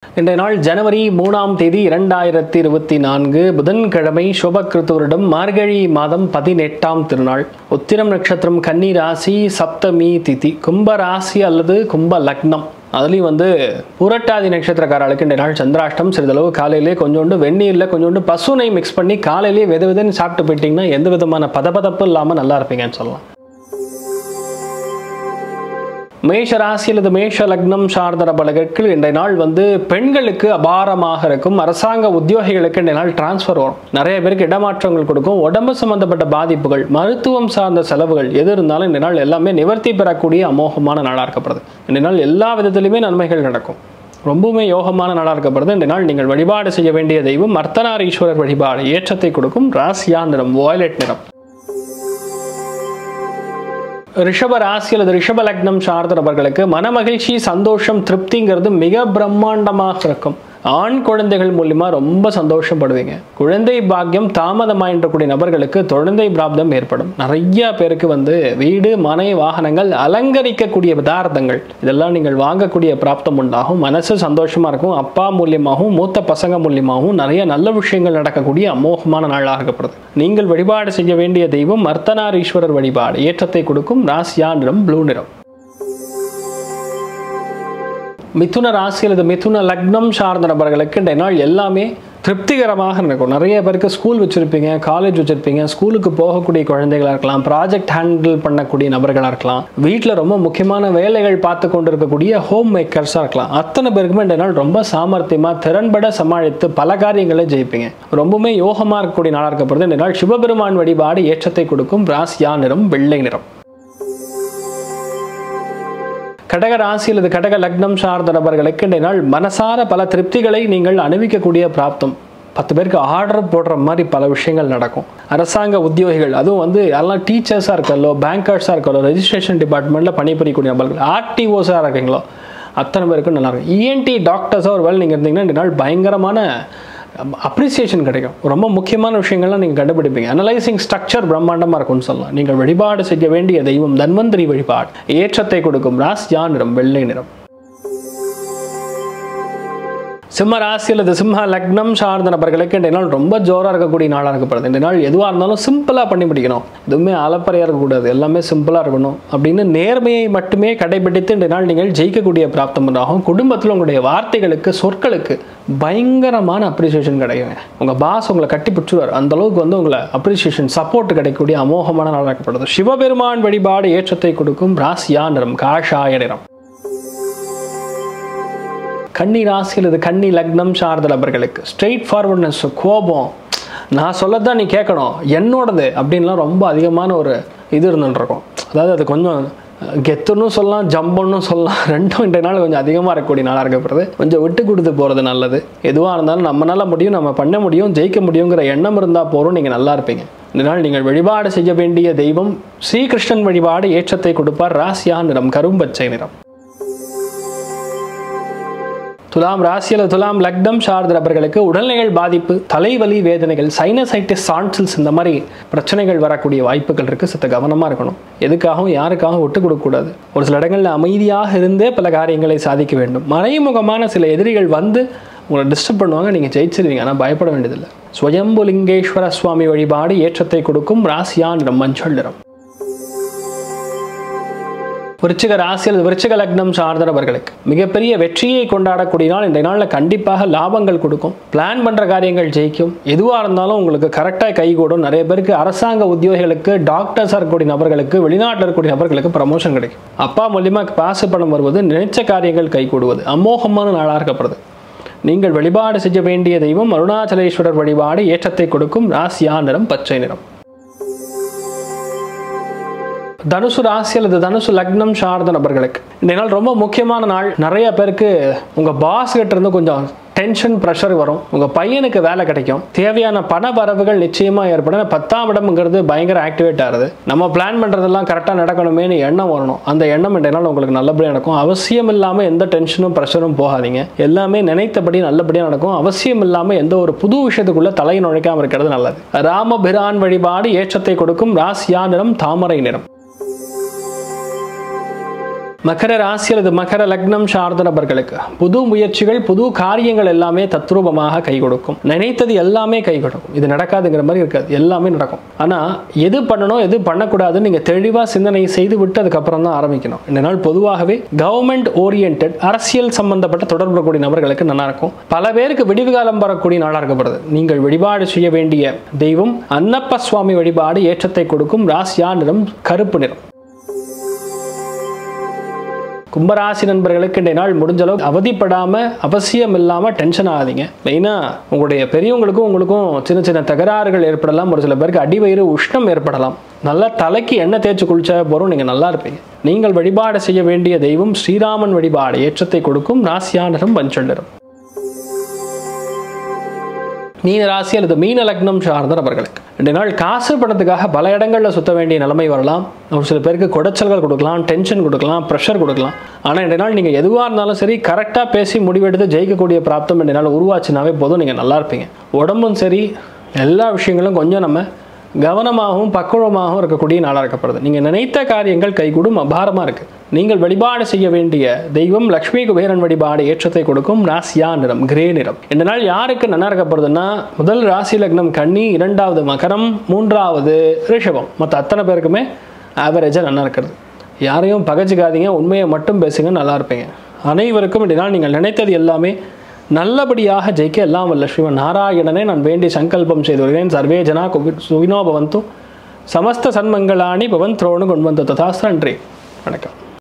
இன்றைய நாள் ஜனவரி 3ஆம் தேதி 2024 புதன்கிழமை சோபகிருத்துவரிடம் மார்கழி மாதம் 18ஆம் திருநாள். உத்திரம் நட்சத்திரம், கன்னி ராசி, சப்தமி திதி, கும்ப ராசி அல்லது கும்ப லக்னம். அதுலேயும் புரட்டாதி நட்சத்திரக்காரர்களுக்கு இன்றைய நாள் சந்திராஷ்டம். சிறிதளவு காலையிலே கொஞ்சோண்டு வெந்நீரில் கொஞ்சோண்டு பசுனை மிக்ஸ் பண்ணி காலையிலேயே வெதுன்னு சாப்பிட்டு போயிட்டீங்கன்னா எந்த விதமான பதப்பதப்பு இல்லாமல் நல்லா இருப்பீங்கன்னு சொல்லலாம். மேஷ ராசி அல்லது மேஷ லக்னம் சார்ந்த நபர்களுக்கு இன்றைய நாள் பெண்களுக்கு அபாரமாக இருக்கும். அரசாங்க உத்தியோகிகளுக்கு இன்றைய நாள் டிரான்ஸ்ஃபர் வரும். நிறைய பேருக்கு இடமாற்றங்கள் கொடுக்கும். உடம்பு சம்பந்தப்பட்ட பாதிப்புகள், மருத்துவம் சார்ந்த செலவுகள் எது இருந்தாலும் இன்றைய நாள் எல்லாமே நிவர்த்தி பெறக்கூடிய அமோகமான நாளாக இருக்கப்படுது. இன்றைய நாள் எல்லா விதத்திலுமே நன்மைகள் நடக்கும். ரொம்பவுமே யோகமான நாளாக இருக்கப்படுது. இன்றைய நாள் நீங்கள் வழிபாடு செய்ய வேண்டிய தெய்வம் அர்த்தநாரீஸ்வரர் வழிபாடு. ஏற்றத்தை கொடுக்கும். ராசியா நிறம் வயலட் நிறம். ரிஷப ராசி அல்லது ரிஷப லக்னம் சார்ந்த நபர்களுக்கு மனமகிழ்ச்சி, சந்தோஷம், திருப்திங்கிறது மிக பிரம்மாண்டமாக இருக்கும். ஆண் குழந்தைகள் மூலியமா ரொம்ப சந்தோஷப்படுவீங்க. குழந்தை பாக்கியம் தாமதமாயின்றக்கூடிய நபர்களுக்கு குழந்தை பிராப்தம் ஏற்படும். நிறைய பேருக்கு வீடு, மனை, வாகனங்கள், அலங்கரிக்கக்கூடிய பதார்த்தங்கள் இதெல்லாம் நீங்கள் வாங்கக்கூடிய பிராப்தம் உண்டாகும். மனசு சந்தோஷமா இருக்கும். அப்பா மூலியமாகவும் மூத்த பசங்க மூலியமாகவும் நிறைய நல்ல விஷயங்கள் நடக்கக்கூடிய அமோகமான நாளாக இருக்கப்படுது. நீங்கள் வழிபாடு செய்ய வேண்டிய தெய்வம் அர்த்தநாரீஸ்வரர் வழிபாடு. ஏற்றத்தை கொடுக்கும். ராசியா நிறம் ப்ளூ நிறம். மிதுன ராசி அல்லது மிதுன லக்னம் சார்ந்த நபர்களுக்கு இன்றைய நாள் எல்லாமே திருப்திகரமாக இருக்கும். நிறைய பேருக்கு ஸ்கூல் வச்சுருப்பீங்க, காலேஜ் வச்சுருப்பீங்க. ஸ்கூலுக்கு போகக்கூடிய குழந்தைகளாக இருக்கலாம், ப்ராஜெக்ட் ஹேண்டில் பண்ணக்கூடிய நபர்களாக இருக்கலாம், வீட்டில் ரொம்ப முக்கியமான வேலைகள் பார்த்து கொண்டு இருக்கக்கூடிய ஹோம் மேக்கர்ஸாக இருக்கலாம். அத்தனை பேருக்குமே இன்றைய நாள் ரொம்ப சாமர்த்தியமாக திறன்பட சமாளித்து பல காரியங்களை ஜெயிப்பீங்க. ரொம்பவுமே யோகமாக இருக்கக்கூடிய நாளாக இருக்கப்படுது. இன்றைய நாள் சிவபெருமான் வழிபாடு. ஏற்றத்தை கொடுக்கும். ராசியா நிறம் வெள்ளை நிறம். கடக ராசி அல்லது கடக லக்னம் சார்ந்த நபர்களுக்கு இன்றைய நாள் மனசார பல திருப்திகளை நீங்கள் அனுபவிக்கக்கூடிய பிராப்தம். 10 பேருக்கு ஆர்டர் போடுற மாதிரி பல விஷயங்கள் நடக்கும். அரசாங்க உத்தியோகிகள், அதுவும் எல்லாம் டீச்சர்ஸாக இருக்காங்களோ, பேங்கர்ஸாக இருக்காங்களோ, ரெஜிஸ்ட்ரேஷன் டிபார்ட்மெண்ட்டில் பணிபுரியக்கூடிய நபர்கள், ஆர்டிஓஸாக இருக்கீங்களோ, அத்தனை பேருக்கு நல்லா இருக்கும். இஎன்டி டாக்டர்ஸாக ஒரு வேலை நீங்கள் இருந்தீங்கன்னா இந்த நாள் பயங்கரமான அப்ரிசியேஷன் கிடைக்கும். ரொம்ப முக்கியமான விஷயங்கள்லாம் நீங்கள் கண்டுபிடிப்பீங்க. அனலைசிங் ஸ்ட்ரக்சர் பிரம்மாண்டமாக இருக்கும்னு சொல்லலாம். நீங்கள் வழிபாடு செய்ய வேண்டிய தெய்வம் தன்வந்திரி வழிபாடு. ஏற்றத்தை கொடுக்கும். ராசியா நிறம் வெள்ளை நிறம். சிம்ம ராசி அல்லது சிம்ம லக்னம் சார்ந்த நபர்களுக்கு இன்றைய நாள் ரொம்ப ஜோராக இருக்கக்கூடிய நாளாக இருக்கப்படுது. இந்த நாள் எதுவாக இருந்தாலும் சிம்பிளாக பண்ணி முடிக்கணும். எதுவுமே அலப்பறையாக இருக்கக்கூடாது, எல்லாமே சிம்பிளாக இருக்கணும் அப்படின்னு நேர்மையை மட்டுமே கடைபிடித்து இன்றைய நாள் நீங்கள் ஜெயிக்கக்கூடிய பிராப்தம் உண்டாகும். குடும்பத்தில் உங்களுடைய வார்த்தைகளுக்கு, சொற்களுக்கு பயங்கரமான அப்ரிசியேஷன் கிடைக்குங்க. உங்கள் பாஸ் உங்களை கட்டி பிடிச்சுவார். அந்த அளவுக்கு உங்களை அப்ரிசியேஷன், சப்போர்ட் கிடைக்கக்கூடிய அமோகமான நாளாக இருக்கப்படுது. சிவபெருமான் வழிபாடு. ஏற்றத்தை கொடுக்கும். ராசியா நிறம் காஷாய நிறம். கன்னி ராசி அல்லது கன்னி லக்னம் சார்ந்த நபர்களுக்கு ஸ்ட்ரெயிட் ஃபார்வர்ட்னஸ், கோபம், நான் சொல்லத்தான் நீ கேட்கணும், என்னோடது அப்படின்லாம் ரொம்ப அதிகமான ஒரு இது இருந்துருக்கும். அதாவது அது கொஞ்சம் கெத்துன்னு சொல்லலாம், ஜம்புன்னு சொல்லலாம். ரெண்டும் இன்றைய நாள் கொஞ்சம் அதிகமாக இருக்கக்கூடிய நாளாக இருக்கப்படுது. கொஞ்சம் விட்டு கொடுத்து போகிறது நல்லது. எதுவாக இருந்தாலும் நம்மளால முடியும், நம்ம பண்ண முடியும், ஜெயிக்க முடியுங்கிற எண்ணம் இருந்தால் போகிறோம், நீங்கள் நல்லா இருப்பீங்க. இந்த நாள் நீங்கள் வழிபாடு செய்ய வேண்டிய தெய்வம் ஸ்ரீகிருஷ்ணன் வழிபாடு. ஏற்றத்தை கொடுப்பார். ராசியா நிறம் கரும்பச்சை நிறம். துலாம் ராசி அல்லது துலாம் லக்னம் சார்ந்த நபர்களுக்கு உடல்நிலை பாதிப்பு, தலைவலி, வேதனைகள், சைனசைட்டிஸ், சான்சில்ஸ் இந்த மாதிரி பிரச்சனைகள் வரக்கூடிய வாய்ப்புகள் இருக்குது. சற்று கவனமாக இருக்கணும். எதுக்காகவும் யாருக்காகவும் விட்டு கொடுக்கக்கூடாது. ஒரு சில இடங்களில் அமைதியாக இருந்தே பல காரியங்களை சாதிக்க வேண்டும். மறைமுகமான சில எதிரிகள் உங்களை டிஸ்டர்ப் பண்ணுவாங்க, நீங்கள் ஜெயிச்சிருவீங்க. ஆனால் பயப்பட வேண்டியதில்லை. ஸ்வயம்புலிங்கேஸ்வர சுவாமி வழிபாடு. ஏற்றத்தை கொடுக்கும். ராசியா நிறம் மஞ்சள் நிறம். விருச்சிக ராசி அல்லது விருச்சிக லக்னம் சார்ந்த நபர்களுக்கு மிகப்பெரிய வெற்றியை கொண்டாடக்கூடிய நாள். இந்த நாளில் கண்டிப்பாக லாபங்கள் கொடுக்கும். பிளான் பண்ணுற காரியங்கள் ஜெயிக்கும். எதுவாக இருந்தாலும் உங்களுக்கு கரெக்டாக கைகூடும். நிறைய பேருக்கு அரசாங்க உத்தியோகிகளுக்கு, டாக்டர்ஸாக இருக்கக்கூடிய நபர்களுக்கு, வெளிநாட்டில் இருக்கக்கூடிய நபர்களுக்கு ப்ரமோஷன் கிடைக்கும். அப்பா மூலியமாக காசு பணம் வருவது, நினைச்ச காரியங்கள் கைகூடுவது அமோகமான நாளாக இருக்கப்படுது. நீங்கள் வழிபாடு செய்ய வேண்டிய தெய்வம் அருணாச்சலேஸ்வரர் வழிபாடு. ஏற்றத்தை கொடுக்கும். ராசியா நிறம் பச்சை நிறம். தனுசு ராசி அல்லது தனுசு லக்னம் சார்ந்த நபர்களுக்கு இந்த நாள் ரொம்ப முக்கியமான நாள். நிறைய பேருக்கு உங்கள் பாஸ் கிட்ட இருந்து கொஞ்சம் டென்ஷன், ப்ரெஷர் வரும். உங்கள் பையனுக்கு வேலை கிடைக்கும். தேவையான பண வரவுகள் நிச்சயமாக ஏற்படும். 10ஆம் இடம்ங்கிறது பயங்கர ஆக்டிவேட் ஆகுது. நம்ம பிளான் பண்ணுறதெல்லாம் கரெக்டாக நடக்கணுமேனு எண்ணம் வரணும். அந்த எண்ணம் இன்றைய நாள் உங்களுக்கு நல்லபடியாக நடக்கும். அவசியம் இல்லாமல் எந்த டென்ஷனும் ப்ரெஷரும் போகாதீங்க. எல்லாமே நினைத்தபடி நல்லபடியாக நடக்கும். அவசியம் இல்லாமல் எந்த ஒரு புது விஷயத்துக்குள்ளே தலை நுழைக்காமல் இருக்கிறது நல்லது. ராமபிரான் வழிபாடு. ஏற்றத்தை கொடுக்கும். ராசியா நிறம் தாமரை நிறம். மகர ராசி அல்லது மகர லக்னம் சார்ந்த நபர்களுக்கு புது முயற்சிகள் புது காரியங்கள் எல்லாமே தத்ரூபமாக கை கொடுக்கும். நினைத்தது எல்லாமே கை கொடுக்கும். இது நடக்காதுங்கிற மாதிரி இருக்காது, எல்லாமே நடக்கும். ஆனால் எது பண்ணணும் எது பண்ணக்கூடாதுன்னு நீங்கள் தெளிவாக சிந்தனை செய்து விட்டு அதுக்கப்புறம் தான் ஆரம்பிக்கணும். இந்த நாள் பொதுவாகவே கவர்மெண்ட் ஓரியன்ட் அரசியல் சம்பந்தப்பட்ட தொடர்பு கூடிய நபர்களுக்கு நல்லா இருக்கும். பல பேருக்கு விடிவு காலம் வரக்கூடிய நாளாக இருக்கப்படுது. நீங்கள் வழிபாடு செய்ய வேண்டிய தெய்வம் அன்னப்ப சுவாமி வழிபாடு ஏற்றத்தை கொடுக்கும். ராசியா நிறம் கருப்பு நிறம். கும்பராசி நண்பர்களுக்கு இன்றைய நாள் முடிஞ்ச அளவுக்கு அவதிப்படாமல் அவசியம் இல்லாமல் டென்ஷன் ஆகாதீங்க. மெயினாக உங்களுடைய பெரியவங்களுக்கும் உங்களுக்கும் சின்ன சின்ன தகராறுகள் ஏற்படலாம். ஒரு சில பேருக்கு அடிவயிறு உஷ்ணம் ஏற்படலாம். நல்லா தலைக்கு எண்ணெய் தேய்ச்சி குளிச்ச போகிறோம் நீங்கள் நல்லா இருப்பீங்க. நீங்கள் வழிபாடு செய்ய வேண்டிய தெய்வம் ஸ்ரீராமன் வழிபாடு ஏற்றத்தை கொடுக்கும். ராசியா நிறம் மஞ்சள் நிறம். மீன ராசி அல்லது மீன லக்னம் சார்ந்த நபர்களுக்கு இன்றைய நாள் காசு பணத்துக்காக பல இடங்களில் சுற்ற வேண்டிய நிலைமை வரலாம். ஒரு சில பேருக்கு குடைச்சல்கள் கொடுக்கலாம், டென்ஷன் கொடுக்கலாம், ப்ரெஷர் கொடுக்கலாம். ஆனால் இன்றைய நாள் நீங்கள் எதுவாக இருந்தாலும் சரி கரெக்டாக பேசி முடிவெடுத்து ஜெயிக்கக்கூடிய பிராப்தம் இன்றைய நாள் உருவாச்சுனாவே போதும், நீங்கள் நல்லா இருப்பீங்க. உடம்பும் சரி எல்லா விஷயங்களும் கொஞ்சம் நம்ம கவனமாகவும் பக்குவமாகவும் இருக்கக்கூடிய நாளாக இருக்கப்படுது. நீங்கள் நினைத்த காரியங்கள் கைகூடும். அபாரமாக இருக்குது. நீங்கள் வழிபாடு செய்ய வேண்டிய தெய்வம் லக்ஷ்மி குபேரன் வழிபாடு ஏற்றத்தை கொடுக்கும். ராசியா நிறம் கிரே நிறம். இந்த நாள் யாருக்கு நல்லா இருக்கப்படுதுன்னா முதல் ராசி லக்னம் கன்னி, இரண்டாவது மகரம், மூன்றாவது ரிஷபம். மற்ற அத்தனை பேருக்குமே ஆவரேஜாக நல்லா இருக்கிறது. யாரையும் பகச்சிக்காதீங்க, உண்மையை மட்டும் பேசுங்க, நல்லா இருப்பீங்க. அனைவருக்கும் இந்த நாள் நீங்கள் நினைத்தது எல்லாமே நல்லபடியாக ஜெயிக்க எல்லாம் வல்ல ஸ்ரீமன் நாராயணனே நான் வேண்டி சங்கல்பம் செய்து வருகிறேன். சர்வே ஜனா சுகினோ பவந்து சமஸ்த சன்மங்களாணி பவன் த்ரோணு கொண்டு வந்த ததாஸ்திர. நன்றி, வணக்கம்.